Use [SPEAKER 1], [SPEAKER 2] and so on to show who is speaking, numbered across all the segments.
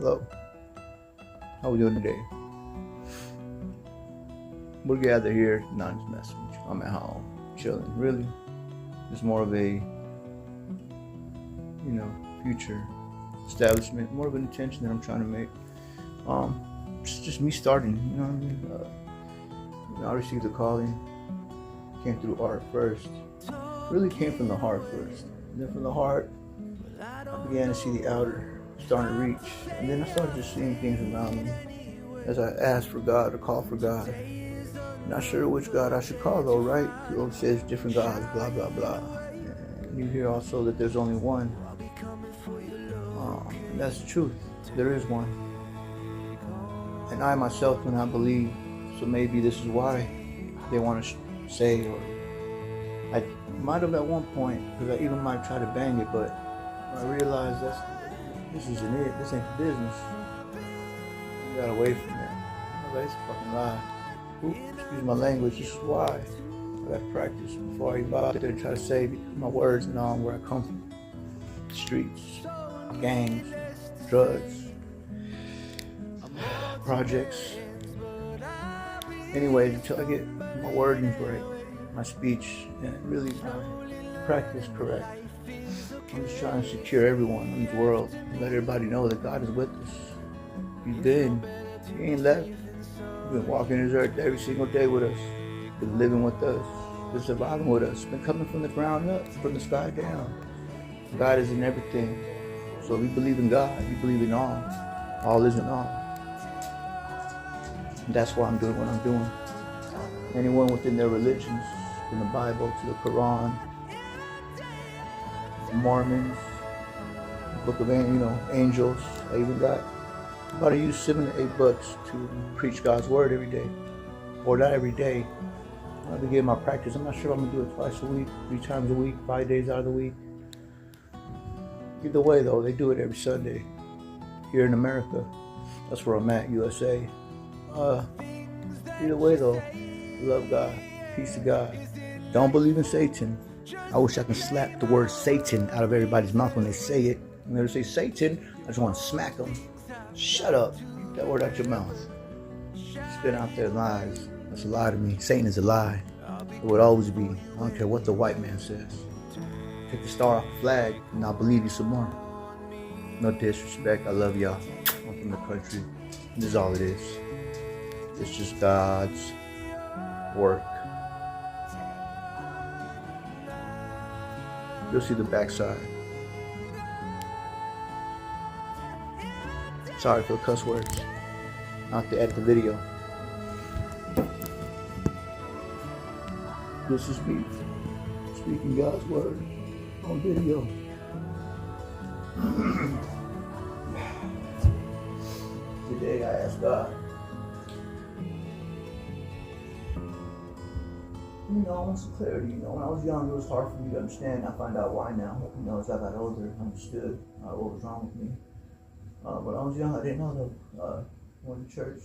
[SPEAKER 1] Hello. How we doing today? We're gathered here, not just messing with you. I'm at home, chilling. Really, it's more of a, future establishment, more of an intention that I'm trying to make. It's just me starting. You know what I mean? I received the calling. Came through art first. Really came from the heart first. And then from the heart, I began to see the outer starting to reach. And then I started just seeing things around me as I asked for God, or called for God. Not sure which God I should call though, right? He always says different gods, blah, blah, blah. And you hear also that there's only one. And that's the truth. There is one. And I myself do not believe. So maybe this is why they want to say, or I might have at one point, because I even might try to bang it, but I realized this isn't it. This ain't the business. I got away from that. It's a fucking lie. Excuse my language. This is why I got to practice before I even out there and try to say my words and all where I come from. The streets, gangs, drugs, projects. Anyway, until I get my wordings right, my speech, and really my practice correct. I'm just trying to secure everyone in this world and let everybody know that God is with us. He's been. He ain't left. He's been walking this earth every single day with us. Been living with us. Been surviving with us. Been coming from the ground up, from the sky down. God is in everything. So we believe in God. We believe in all. All isn't all. And that's why I'm doing what I'm doing. Anyone within their religions, from the Bible to the Quran, Mormons, Book of Angels. I even got about to use 7 to 8 books to preach God's word every day, or not every day. I'll be getting my practice. I'm not sure if I'm gonna do it twice a week, 3 times a week, 5 days out of the week. Either way, though, they do it every Sunday here in America. That's where I'm at, USA. Either way, though, love God, peace to God. Don't believe in Satan. I wish I could slap the word Satan out of everybody's mouth when they say it. When they say Satan, I just want to smack them. Shut up. Get that word out your mouth. Spit out their lies. That's a lie to me. Satan is a lie. It would always be. I don't care what the white man says. Take the star off the flag and I'll believe you some more. No disrespect. I love y'all. I'm from the country. This is all it is. It's just God's work. You'll see the backside. Sorry for the cuss words. I'll have to edit the video. This is me speaking God's word on video. Today I asked God, I want some clarity. When I was young, it was hard for me to understand. I find out why now. As I got older, I understood what was wrong with me. When I was young, I didn't know though. Went to church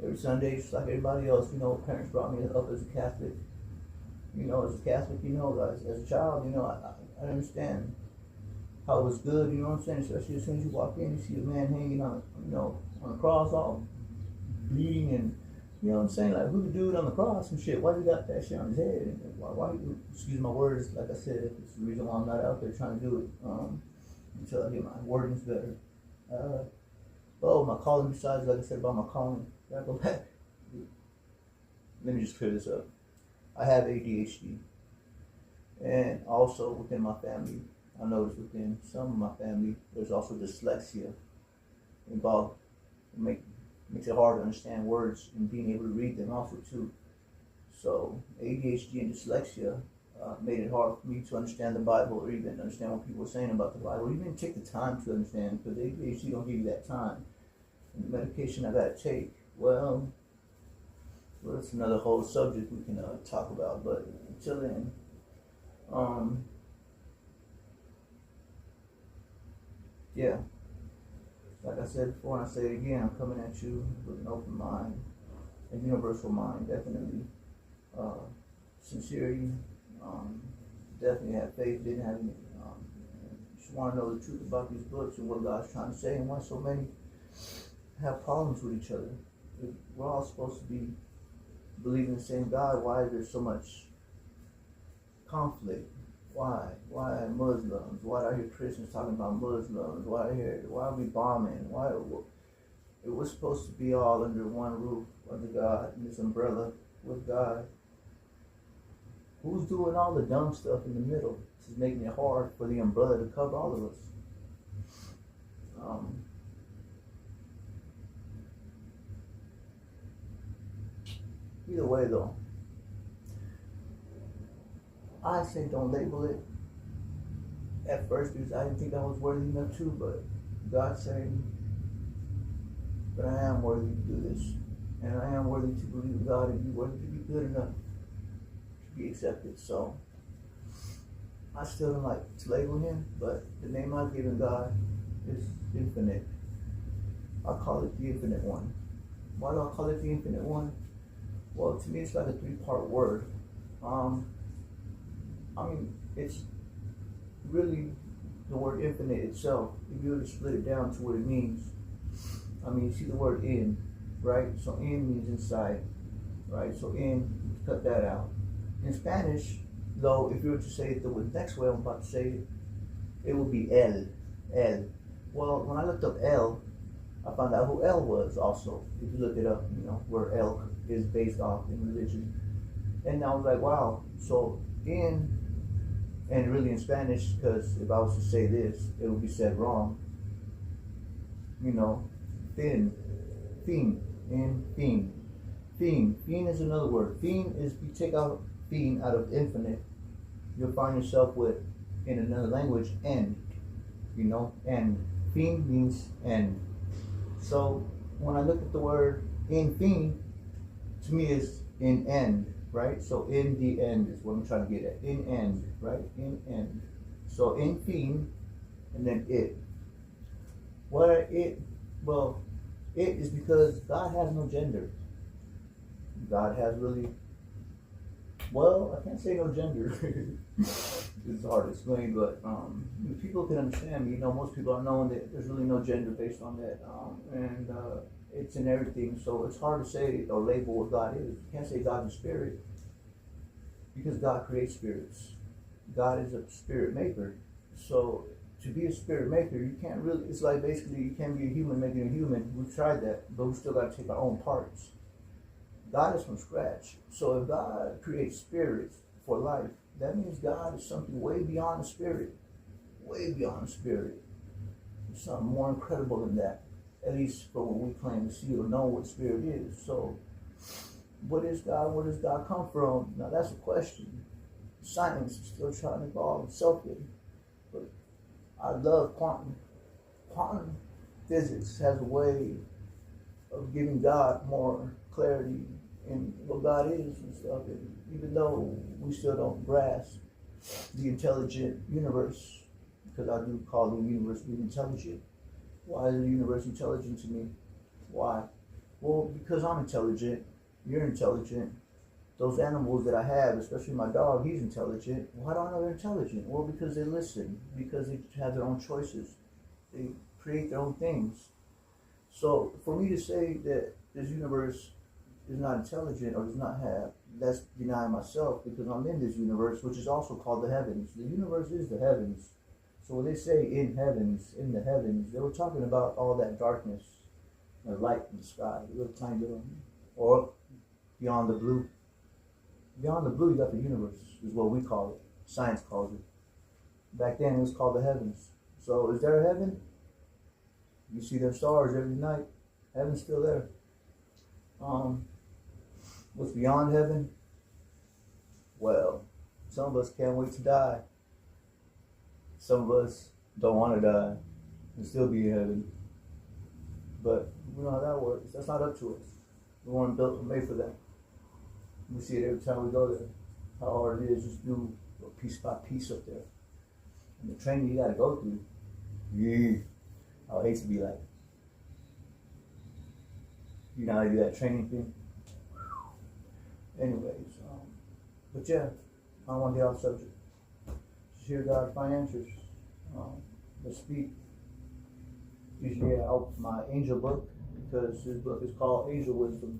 [SPEAKER 1] every Sunday, just like everybody else. Parents brought me up as a Catholic. As a Catholic, as a child, I understand how it was good. You know what I'm saying? Especially as soon as you walk in, you see a man hanging on the cross, all bleeding, and you know what I'm saying? Like, who's the dude on the cross and shit? Why he got that shit on his head? And why excuse my words, like I said, it's the reason why I'm not out there trying to do it until I get my wordings better. My calling, besides, like I said about my calling, gotta go back. Let me just clear this up. I have ADHD. And also within my family, I noticed within some of my family, there's also dyslexia involved. Makes it hard to understand words and being able to read them also too. So ADHD and dyslexia made it hard for me to understand the Bible, or even understand what people were saying about the Bible, or even take the time to understand, because ADHD don't give you that time. And the medication I gotta take, well, it's another whole subject we can talk about, but until then, yeah. Like I said before, and I say it again, I'm coming at you with an open mind, a universal mind, definitely. Sincerity, definitely have faith, didn't have any. Just want to know the truth about these books and what God's trying to say, and why so many have problems with each other? If we're all supposed to be believing the same God. Why is there so much conflict? Why? Why Muslims? Why do I hear Christians talking about Muslims? Why are we bombing? Why? It was supposed to be all under one roof, under God, in this umbrella with God. Who's doing all the dumb stuff in the middle? This is making it hard for the umbrella to cover all of us. Either way, though, I say don't label it at first because I didn't think I was worthy enough to, but God saying, but I am worthy to do this, and I am worthy to believe in God and be worthy to be good enough to be accepted. So I still don't like to label him, but the name I've given God is infinite. I call it the infinite one. Why do I call it the infinite one? Well, to me, it's like a three-part word. It's really the word infinite itself. If you were to split it down to what it means, you see the word in, right? So in means inside, right? So in, cut that out. In Spanish, though, if you were to say it the next way I'm about to say it, it would be el. Well, when I looked up El, I found out who El was also. If you look it up, where El is based off in religion. And I was like, wow. So in, and really in Spanish, because if I was to say this, it would be said wrong. Fin, fin is another word. Fin is, if you take out fin out of infinite, you'll find yourself with, in another language, end. End. Fin means end. So when I look at the word in fin, to me is in end, right? So in the end is what I'm trying to get at. In end, right? In end. So in fin, and then it. What it? Well, it is because God has no gender. God has really, well, I can't say no gender. It's hard to explain, but people can understand me. Most people are knowing that there's really no gender based on that, and it's in everything. So it's hard to say or label what God is. You can't say God's a spirit because God creates spirits. God is a spirit maker. So to be a spirit maker, you can't really, it's like basically you can't be a human making a human. We've tried that, but we still got to take our own parts. God is from scratch. So if God creates spirits for life, that means God is something way beyond the spirit. Way beyond the spirit. There's something more incredible than that. At least for what we claim to see or know what spirit is. So, what is God? Where does God come from? Now that's a question. Science is still trying to evolve itself in. But I love quantum. Quantum physics has a way of giving God more clarity in what God is and stuff. And even though we still don't grasp the intelligent universe, because I do call the universe being intelligent. Why is the universe intelligent to me? Why? Well, because I'm intelligent, you're intelligent. Those animals that I have, especially my dog, he's intelligent. Why do I know they're intelligent? Well, because they listen, because they have their own choices. They create their own things. So for me to say that this universe is not intelligent or does not have, that's denying myself, because I'm in this universe, which is also called the heavens. The universe is the heavens. So when they say in heavens, in the heavens, they were talking about all that darkness, the light in the sky, the little tiny little, or beyond the blue. Beyond the blue, you got the universe, is what we call it. Science calls it. Back then, it was called the heavens. So is there a heaven? You see their stars every night. Heaven's still there. What's beyond heaven? Well, some of us can't wait to die. Some of us don't want to die and still be in heaven. But we know how that works. That's not up to us. We weren't built and made for that. We see it every time we go there. How hard it is just do piece by piece up there. And the training you got to go through. Yeah. I would hate to be like, you know how to do that training thing? Anyways, but yeah, I don't want to get off subject. Just hear God find answers. Let's speak. Usually I open my angel book, because his book is called Age of Wisdom.